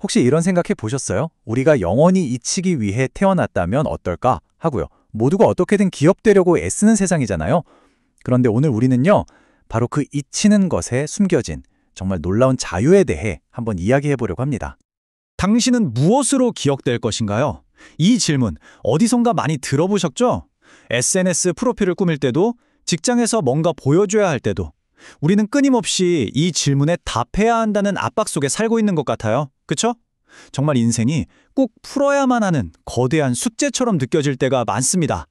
혹시 이런 생각해 보셨어요? 우리가 영원히 잊히기 위해 태어났다면 어떨까 하고요. 모두가 어떻게든 기억되려고 애쓰는 세상이잖아요. 그런데 오늘 우리는요, 바로 그 잊히는 것에 숨겨진 정말 놀라운 자유에 대해 한번 이야기해 보려고 합니다. 당신은 무엇으로 기억될 것인가요? 이 질문 어디선가 많이 들어보셨죠? SNS 프로필을 꾸밀 때도, 직장에서 뭔가 보여줘야 할 때도 우리는 끊임없이 이 질문에 답해야 한다는 압박 속에 살고 있는 것 같아요. 그쵸? 정말 인생이 꼭 풀어야만 하는 거대한 숙제처럼 느껴질 때가 많습니다.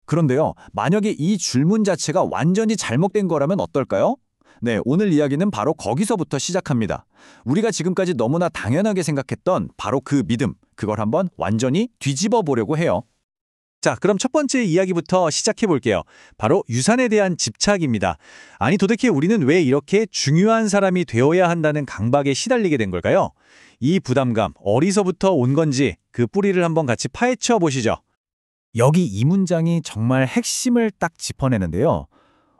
그런데요, 만약에 이 질문 자체가 완전히 잘못된 거라면 어떨까요? 네, 오늘 이야기는 바로 거기서부터 시작합니다. 우리가 지금까지 너무나 당연하게 생각했던 바로 그 믿음, 그걸 한번 완전히 뒤집어 보려고 해요. 자, 그럼 첫 번째 이야기부터 시작해 볼게요. 바로 유산에 대한 집착입니다. 아니, 도대체 우리는 왜 이렇게 중요한 사람이 되어야 한다는 강박에 시달리게 된 걸까요? 이 부담감, 어디서부터 온 건지 그 뿌리를 한번 같이 파헤쳐 보시죠. 여기 이 문장이 정말 핵심을 딱 짚어내는데요.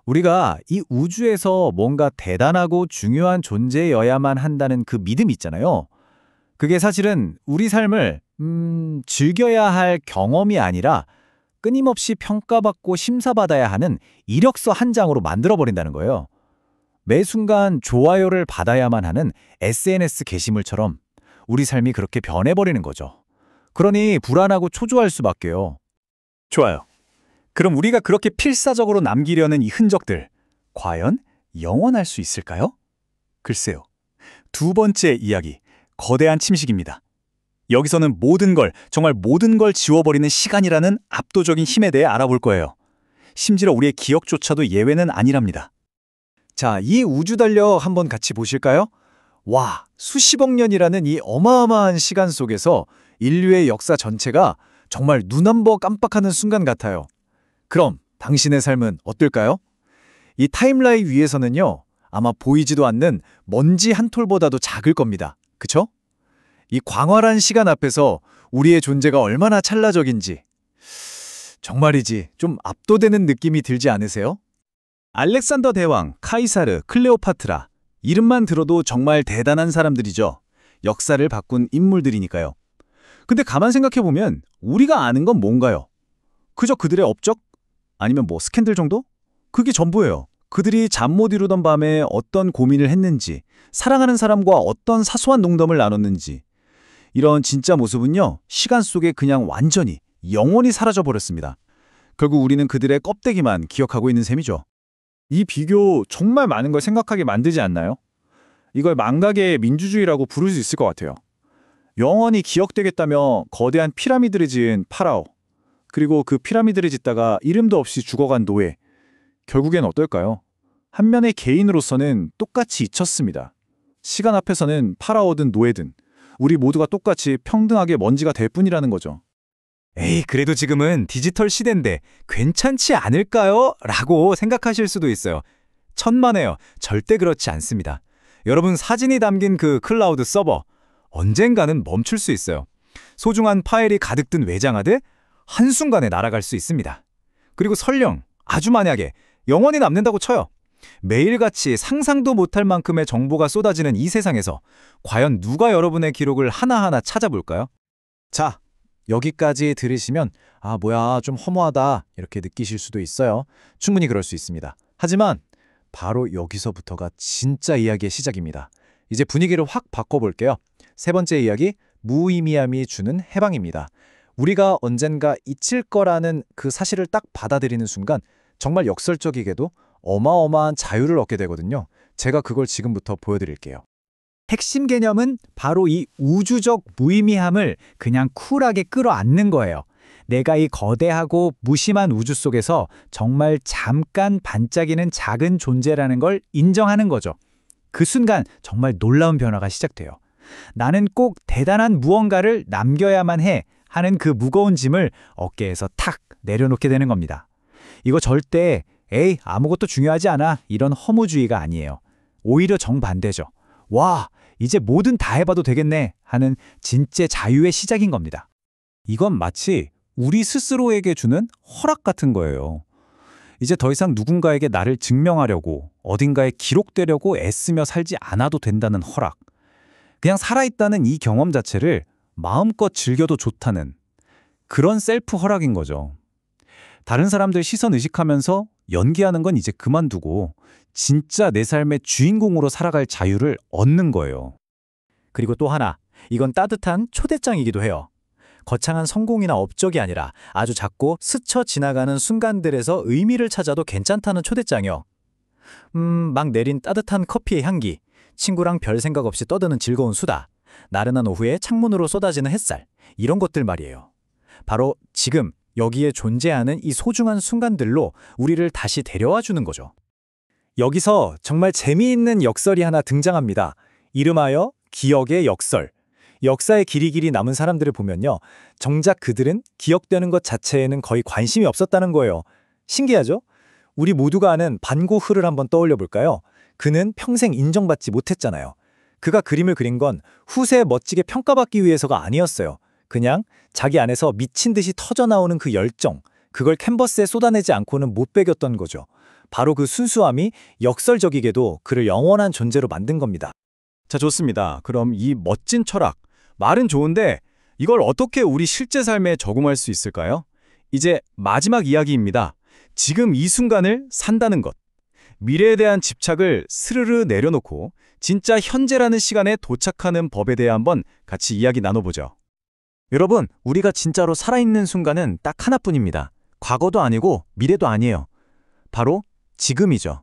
우리가 이 우주에서 뭔가 대단하고 중요한 존재여야만 한다는 그 믿음 있잖아요. 그게 사실은 우리 삶을 즐겨야 할 경험이 아니라 끊임없이 평가받고 심사받아야 하는 이력서 한 장으로 만들어버린다는 거예요. 매 순간 좋아요를 받아야만 하는 SNS 게시물처럼 우리 삶이 그렇게 변해버리는 거죠. 그러니 불안하고 초조할 수밖에요. 좋아요. 그럼 우리가 그렇게 필사적으로 남기려는 이 흔적들, 과연 영원할 수 있을까요? 글쎄요. 두 번째 이야기, 거대한 침식입니다. 여기서는 모든 걸, 정말 모든 걸 지워버리는 시간이라는 압도적인 힘에 대해 알아볼 거예요. 심지어 우리의 기억조차도 예외는 아니랍니다. 자, 이 우주 달력 한번 같이 보실까요? 와, 수십억 년이라는 이 어마어마한 시간 속에서 인류의 역사 전체가 정말 눈 한 번 깜빡하는 순간 같아요. 그럼 당신의 삶은 어떨까요? 이 타임라인 위에서는요, 아마 보이지도 않는 먼지 한 톨보다도 작을 겁니다. 그쵸? 이 광활한 시간 앞에서 우리의 존재가 얼마나 찰나적인지 정말이지 좀 압도되는 느낌이 들지 않으세요? 알렉산더 대왕, 카이사르, 클레오파트라 이름만 들어도 정말 대단한 사람들이죠. 역사를 바꾼 인물들이니까요. 근데 가만 생각해보면 우리가 아는 건 뭔가요? 그저 그들의 업적? 아니면 뭐 스캔들 정도? 그게 전부예요. 그들이 잠 못 이루던 밤에 어떤 고민을 했는지, 사랑하는 사람과 어떤 사소한 농담을 나눴는지, 이런 진짜 모습은요, 시간 속에 그냥 완전히, 영원히 사라져버렸습니다. 결국 우리는 그들의 껍데기만 기억하고 있는 셈이죠. 이 비교 정말 많은 걸 생각하게 만들지 않나요? 이걸 망각의 민주주의라고 부를 수 있을 것 같아요. 영원히 기억되겠다며 거대한 피라미드를 지은 파라오, 그리고 그 피라미드를 짓다가 이름도 없이 죽어간 노예, 결국엔 어떨까요? 한 면의 개인으로서는 똑같이 잊혔습니다. 시간 앞에서는 파라오든 노예든 우리 모두가 똑같이 평등하게 먼지가 될 뿐이라는 거죠. 에이, 그래도 지금은 디지털 시대인데 괜찮지 않을까요? 라고 생각하실 수도 있어요. 천만에요. 절대 그렇지 않습니다. 여러분 사진이 담긴 그 클라우드 서버, 언젠가는 멈출 수 있어요. 소중한 파일이 가득 든 외장하드 한순간에 날아갈 수 있습니다. 그리고 설령 아주 만약에 영원히 남는다고 쳐요. 매일같이 상상도 못할 만큼의 정보가 쏟아지는 이 세상에서 과연 누가 여러분의 기록을 하나하나 찾아볼까요? 자, 여기까지 들으시면 아, 뭐야, 좀 허무하다 이렇게 느끼실 수도 있어요. 충분히 그럴 수 있습니다. 하지만 바로 여기서부터가 진짜 이야기의 시작입니다. 이제 분위기를 확 바꿔볼게요. 세 번째 이야기, 무의미함이 주는 해방입니다. 우리가 언젠가 잊힐 거라는 그 사실을 딱 받아들이는 순간 정말 역설적이게도 어마어마한 자유를 얻게 되거든요. 제가 그걸 지금부터 보여드릴게요. 핵심 개념은 바로 이 우주적 무의미함을 그냥 쿨하게 끌어안는 거예요. 내가 이 거대하고 무심한 우주 속에서 정말 잠깐 반짝이는 작은 존재라는 걸 인정하는 거죠. 그 순간 정말 놀라운 변화가 시작돼요. 나는 꼭 대단한 무언가를 남겨야만 해 하는 그 무거운 짐을 어깨에서 탁 내려놓게 되는 겁니다. 이거 절대 에이, 아무것도 중요하지 않아 이런 허무주의가 아니에요. 오히려 정반대죠. 와, 이제 뭐든 다 해봐도 되겠네 하는 진짜 자유의 시작인 겁니다. 이건 마치 우리 스스로에게 주는 허락 같은 거예요. 이제 더 이상 누군가에게 나를 증명하려고 어딘가에 기록되려고 애쓰며 살지 않아도 된다는 허락. 그냥 살아있다는 이 경험 자체를 마음껏 즐겨도 좋다는 그런 셀프 허락인 거죠. 다른 사람들 시선 의식하면서 연기하는 건 이제 그만두고 진짜 내 삶의 주인공으로 살아갈 자유를 얻는 거예요. 그리고 또 하나, 이건 따뜻한 초대장이기도 해요. 거창한 성공이나 업적이 아니라 아주 작고 스쳐 지나가는 순간들에서 의미를 찾아도 괜찮다는 초대장이요. 막 내린 따뜻한 커피의 향기, 친구랑 별 생각 없이 떠드는 즐거운 수다, 나른한 오후에 창문으로 쏟아지는 햇살, 이런 것들 말이에요. 바로 지금 여기에 존재하는 이 소중한 순간들로 우리를 다시 데려와 주는 거죠. 여기서 정말 재미있는 역설이 하나 등장합니다. 이름하여 기억의 역설. 역사의 길이 남은 사람들을 보면요, 정작 그들은 기억되는 것 자체에는 거의 관심이 없었다는 거예요. 신기하죠? 우리 모두가 아는 반 고흐를 한번 떠올려 볼까요? 그는 평생 인정받지 못했잖아요. 그가 그림을 그린 건 후세에 멋지게 평가받기 위해서가 아니었어요. 그냥 자기 안에서 미친 듯이 터져나오는 그 열정, 그걸 캔버스에 쏟아내지 않고는 못 배겼던 거죠. 바로 그 순수함이 역설적이게도 그를 영원한 존재로 만든 겁니다. 자, 좋습니다. 그럼 이 멋진 철학, 말은 좋은데 이걸 어떻게 우리 실제 삶에 적용할 수 있을까요? 이제 마지막 이야기입니다. 지금 이 순간을 산다는 것. 미래에 대한 집착을 스르르 내려놓고 진짜 현재라는 시간에 도착하는 법에 대해 한번 같이 이야기 나눠보죠. 여러분, 우리가 진짜로 살아있는 순간은 딱 하나뿐입니다. 과거도 아니고 미래도 아니에요. 바로 지금이죠.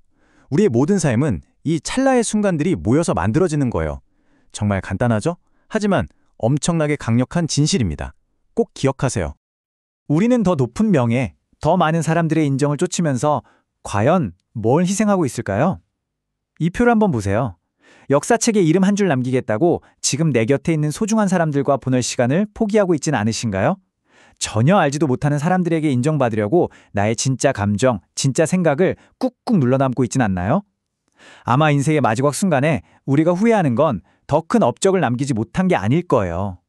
우리의 모든 삶은 이 찰나의 순간들이 모여서 만들어지는 거예요. 정말 간단하죠? 하지만 엄청나게 강력한 진실입니다. 꼭 기억하세요. 우리는 더 높은 명예, 더 많은 사람들의 인정을 쫓으면서 과연 뭘 희생하고 있을까요? 이 표를 한번 보세요. 역사책에 이름 한 줄 남기겠다고 지금 내 곁에 있는 소중한 사람들과 보낼 시간을 포기하고 있진 않으신가요? 전혀 알지도 못하는 사람들에게 인정받으려고 나의 진짜 감정, 진짜 생각을 꾹꾹 눌러담고 있진 않나요? 아마 인생의 마지막 순간에 우리가 후회하는 건 더 큰 업적을 남기지 못한 게 아닐 거예요.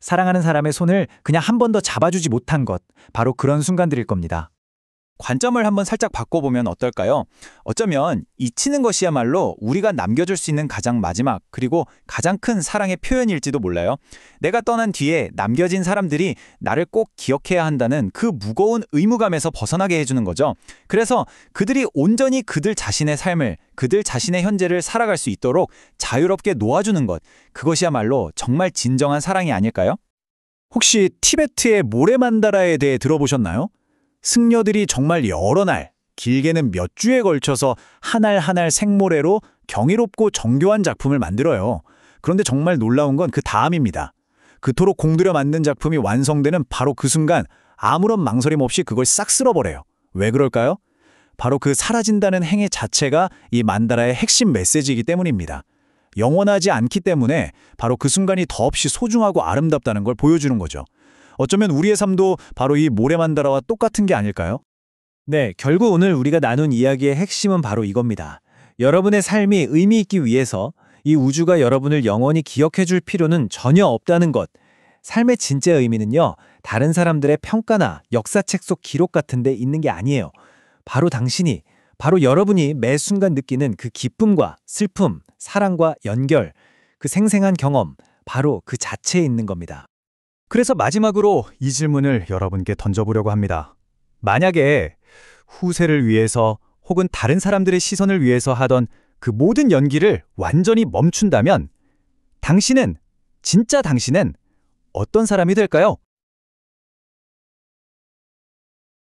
사랑하는 사람의 손을 그냥 한 번 더 잡아주지 못한 것, 바로 그런 순간들일 겁니다. 관점을 한번 살짝 바꿔보면 어떨까요? 어쩌면 잊히는 것이야말로 우리가 남겨줄 수 있는 가장 마지막, 그리고 가장 큰 사랑의 표현일지도 몰라요. 내가 떠난 뒤에 남겨진 사람들이 나를 꼭 기억해야 한다는 그 무거운 의무감에서 벗어나게 해주는 거죠. 그래서 그들이 온전히 그들 자신의 삶을, 그들 자신의 현재를 살아갈 수 있도록 자유롭게 놓아주는 것, 그것이야말로 정말 진정한 사랑이 아닐까요? 혹시 티베트의 모래만다라에 대해 들어보셨나요? 승려들이 정말 여러 날, 길게는 몇 주에 걸쳐서 한 알 한 알 생모래로 경이롭고 정교한 작품을 만들어요. 그런데 정말 놀라운 건 그 다음입니다. 그토록 공들여 만든 작품이 완성되는 바로 그 순간 아무런 망설임 없이 그걸 싹 쓸어버려요. 왜 그럴까요? 바로 그 사라진다는 행위 자체가 이 만다라의 핵심 메시지이기 때문입니다. 영원하지 않기 때문에 바로 그 순간이 더없이 소중하고 아름답다는 걸 보여주는 거죠. 어쩌면 우리의 삶도 바로 이 모래만다라와 똑같은 게 아닐까요? 네, 결국 오늘 우리가 나눈 이야기의 핵심은 바로 이겁니다. 여러분의 삶이 의미 있기 위해서 이 우주가 여러분을 영원히 기억해 줄 필요는 전혀 없다는 것. 삶의 진짜 의미는요, 다른 사람들의 평가나 역사책 속 기록 같은 데 있는 게 아니에요. 바로 당신이, 바로 여러분이 매 순간 느끼는 그 기쁨과 슬픔, 사랑과 연결, 그 생생한 경험, 바로 그 자체에 있는 겁니다. 그래서 마지막으로 이 질문을 여러분께 던져보려고 합니다. 만약에 후세를 위해서 혹은 다른 사람들의 시선을 위해서 하던 그 모든 연기를 완전히 멈춘다면 당신은, 진짜 당신은 어떤 사람이 될까요?